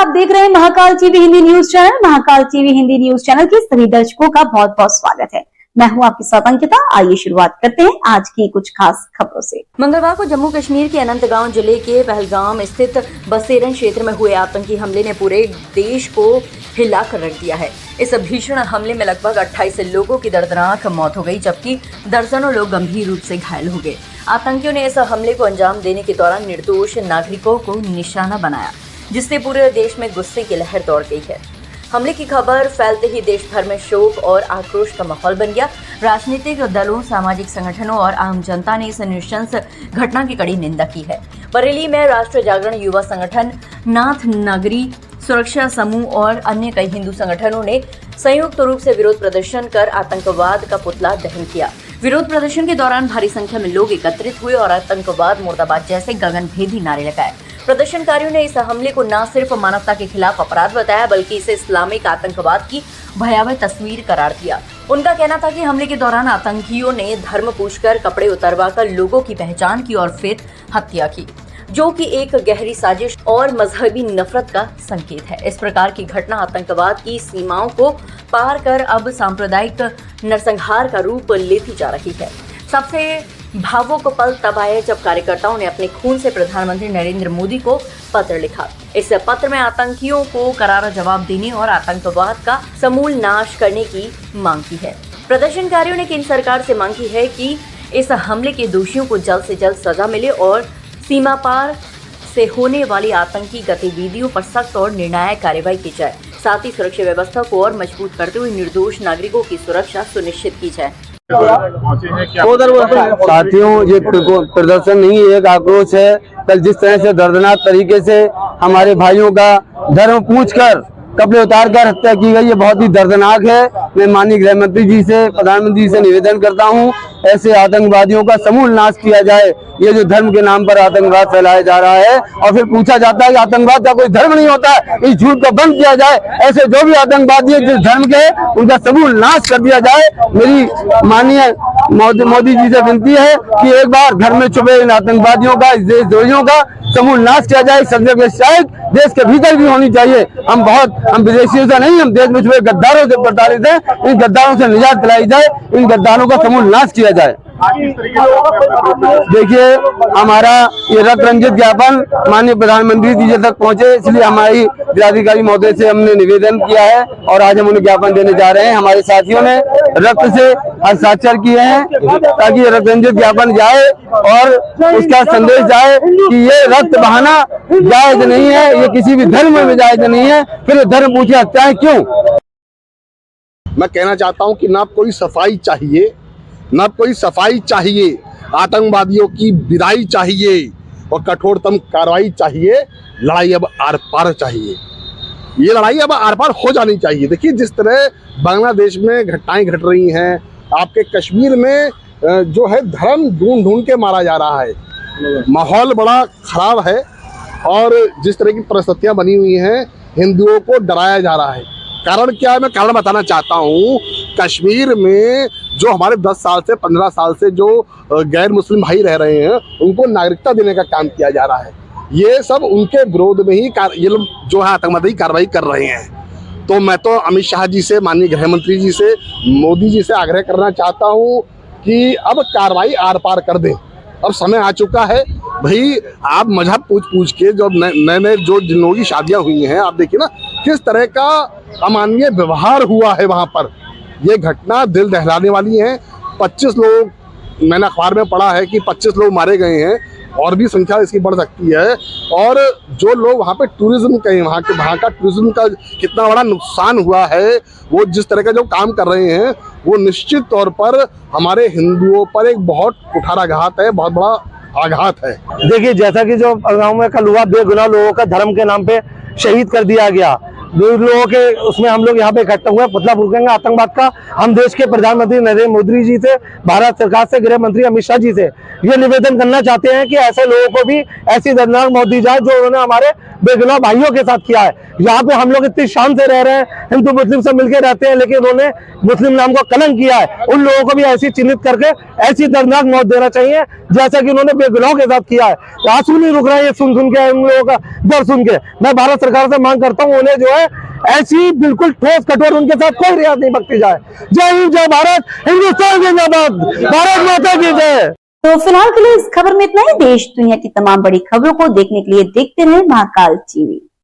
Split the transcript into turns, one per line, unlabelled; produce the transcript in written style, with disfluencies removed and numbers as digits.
आप देख रहे हैं Mahakal TV Hindi news channel. Mahakal TV Hindi news channel के सभी दर्शकों का बहुत बहुत स्वागत है। मैं हूं आपके साथ अंकिता। आइए शुरुआत करते हैं आज की कुछ खास खबरों से। मंगलवार को जम्मू कश्मीर के अनंतगांव जिले के पहलगाम स्थित बसेरन क्षेत्र में हुए आतंकी हमले ने पूरे देश को हिलाकर रख दिया है। इस भीषण हमले में लगभग 28 लोगों की दर्दनाक मौत हो गई, जबकि दर्जनों लोग गंभीर रूप से घायल हो गए। आतंकियों ने इस हमले को अंजाम देने के दौरान निर्दोष नागरिकों को निशाना बनाया, जिससे पूरे देश में गुस्से की लहर दौड़ गई है। हमले की खबर फैलते ही देश भर में शोक और आक्रोश का माहौल बन गया। राजनीतिक दलों, सामाजिक संगठनों और आम जनता ने इस नृशंस घटना की कड़ी निंदा की है। बरेली में राष्ट्रीय जागरण युवा संगठन, नाथ नगरी सुरक्षा समूह और अन्य कई हिंदू संगठनों ने संयुक्त रूप से विरोध प्रदर्शन कर आतंकवाद का पुतला दहन किया। विरोध प्रदर्शन के दौरान भारी संख्या में लोग एकत्रित हुए और आतंकवाद मुर्दाबाद जैसे गगनभेदी नारे लगाए। प्रदर्शनकारियों ने इस हमले को न सिर्फ मानवता के खिलाफ अपराध बताया, बल्कि इसे इस्लामिक आतंकवाद की भयावह तस्वीर करार दिया। उनका कहना था कि हमले के दौरान आतंकियों ने धर्म पूछकर, कपड़े उतरवाकर लोगों की पहचान की और फिर हत्या की, जो कि एक गहरी साजिश और मजहबी नफरत का संकेत है। इस प्रकार की घटना आतंकवाद की सीमाओं को पार कर अब सांप्रदायिक नरसंहार का रूप लेती जा रही है। सबसे भावुक पल तब आए जब कार्यकर्ताओं ने अपने खून से प्रधानमंत्री नरेंद्र मोदी को पत्र लिखा। इस पत्र में आतंकियों को करारा जवाब देने और आतंकवाद का समूल नाश करने की मांग की है। प्रदर्शनकारियों ने केंद्र सरकार से मांग की है कि इस हमले के दोषियों को जल्द से जल्द सजा मिले और सीमा पार से होने वाली आतंकी गतिविधियों पर सख्त और निर्णायक कार्रवाई की जाए। साथ ही सुरक्षा व्यवस्था को और मजबूत करते हुए निर्दोष नागरिकों की सुरक्षा सुनिश्चित की जाए।
साथियों, ये प्रदर्शन नहीं, एक आक्रोश है। कल जिस तरह से दर्दनाक तरीके से हमारे भाइयों का धर्म पूछकर, कपड़े उतारकर हत्या की गई, ये बहुत ही दर्दनाक है। मैं माननीय गृह मंत्री जी से, प्रधानमंत्री से निवेदन करता हूं, ऐसे आतंकवादियों का समूल नाश किया जाए। ये जो धर्म के नाम पर आतंकवाद फैलाया जा रहा है और फिर पूछा जाता है कि आतंकवाद का कोई धर्म नहीं होता, इस झूठ को बंद किया जाए। ऐसे जो भी आतंकवादी जिस धर्म के, उनका समूल नाश कर दिया जाए। मेरी माननीय मोदी जी से विनती है कि एक बार घर में छुपे इन आतंकवादियों का, इस देशद्रोहियों का समूल नाश किया जाए। शायद देश के भीतर भी होनी चाहिए। हम विदेशियों से नहीं, हम देश में छुपे गद्दारों से प्रताड़ित हैं। इन गद्दारों से निजात दिलाई जाए, इन गद्दारों का समूल नाश किया जाए। देखिए, हमारा ये रक्त रंजित ज्ञापन माननीय प्रधानमंत्री जी तक पहुंचे, इसलिए हमारी जिलाधिकारी महोदय से हमने निवेदन किया है और आज हम उन्हें ज्ञापन देने जा रहे हैं। हमारे साथियों ने रक्त से हस्ताक्षर किए हैं ताकि ये रक्त रंजित ज्ञापन जाए और उसका संदेश जाए कि ये रक्त बहाना जायज नहीं है, ये किसी भी धर्म में जायज नहीं है। फिर धर्म पूछे हत्याएं क्यों?
मैं कहना चाहता हूं कि ना कोई सफाई चाहिए, ना कोई सफाई चाहिए। आतंकवादियों की विदाई चाहिए और कठोरतम कार्रवाई चाहिए। लड़ाई अब आर पार चाहिए, ये लड़ाई अब आर पार हो जानी चाहिए। देखिए, जिस तरह बांग्लादेश में घटनाएं घट रही हैं, आपके कश्मीर में जो है धर्म ढूंढ ढूंढ के मारा जा रहा है, माहौल बड़ा खराब है और जिस तरह की परिस्थितियां बनी हुई हैं, हिंदुओं को डराया जा रहा है। कारण क्या है? मैं कारण बताना चाहता हूँ। कश्मीर में जो हमारे 10 साल से 15 साल से जो गैर मुस्लिम भाई रह रहे हैं, उनको नागरिकता देने का काम किया जा रहा है। ये सब उनके विरोध में ही ये लोग जो है आतंकवादी कार्रवाई कर रहे हैं। तो मैं तो अमित शाह जी से, माननीय गृह मंत्री जी से, मोदी जी से आग्रह करना चाहता हूँ कि अब कार्रवाई आर पार कर दें। अब समय आ चुका है भाई। आप मजहब पूछ के जो नए नए जो जिन लोगों की शादियां हुई हैं, आप देखिए ना किस तरह का अमानवीय व्यवहार हुआ है वहां पर। ये घटना दिल दहलाने वाली है। 25 लोग, मैंने अखबार में पढ़ा है कि 25 लोग मारे गए हैं और भी संख्या इसकी बढ़ सकती है। और जो लोग वहाँ पे टूरिज्म के, वहाँ का टूरिज्म का कितना बड़ा नुकसान हुआ है, वो जिस तरह का जो काम कर रहे हैं, वो निश्चित तौर पर हमारे हिंदुओं पर एक बहुत कुठाराघात है, बहुत बड़ा आघात है।
देखिए, जैसा कि जो गाँव में कल हुआ, बेगुनाह लोगों का धर्म के नाम पे शहीद कर दिया गया।
जो लोगों के उसमें हम लोग यहाँ पे इकट्ठा हुए हैं पुतला फूकेंगे आतंकवाद का। हम देश के प्रधानमंत्री नरेंद्र मोदी जी से, भारत सरकार से, गृह मंत्री अमित शाह जी से ये निवेदन करना चाहते हैं कि ऐसे लोगों को भी ऐसी दर्दनाक मौत दी जाए जो उन्होंने हमारे बेगुनाह भाइयों के साथ किया है। यहाँ पे हम लोग इतनी शान से रह रहे हैं, हिंदू मुस्लिम से मिलकर रहते हैं, लेकिन उन्होंने मुस्लिम नाम को कलंक किया है। उन लोगों को भी ऐसी चिन्हित करके ऐसी दर्दनाक मौत देना चाहिए जैसा कि उन्होंने बेगुनाहों के साथ किया है। आंसू नहीं रुक रहा है ये सुन के, उन लोगों का दर्द सुन के। मैं भारत सरकार से मांग करता हूँ उन्हें जो है ऐसी बिल्कुल ठोस कठोर उनके साथ कोई रियायत नहीं बख्शी जाए। जय हिंद, जय भारत, हिंदुस्तान जिंदाबाद, भारत माता की जय।
तो फिलहाल के लिए इस खबर में इतना ही। देश दुनिया की तमाम बड़ी खबरों को देखने के लिए देखते रहे महाकाल टीवी।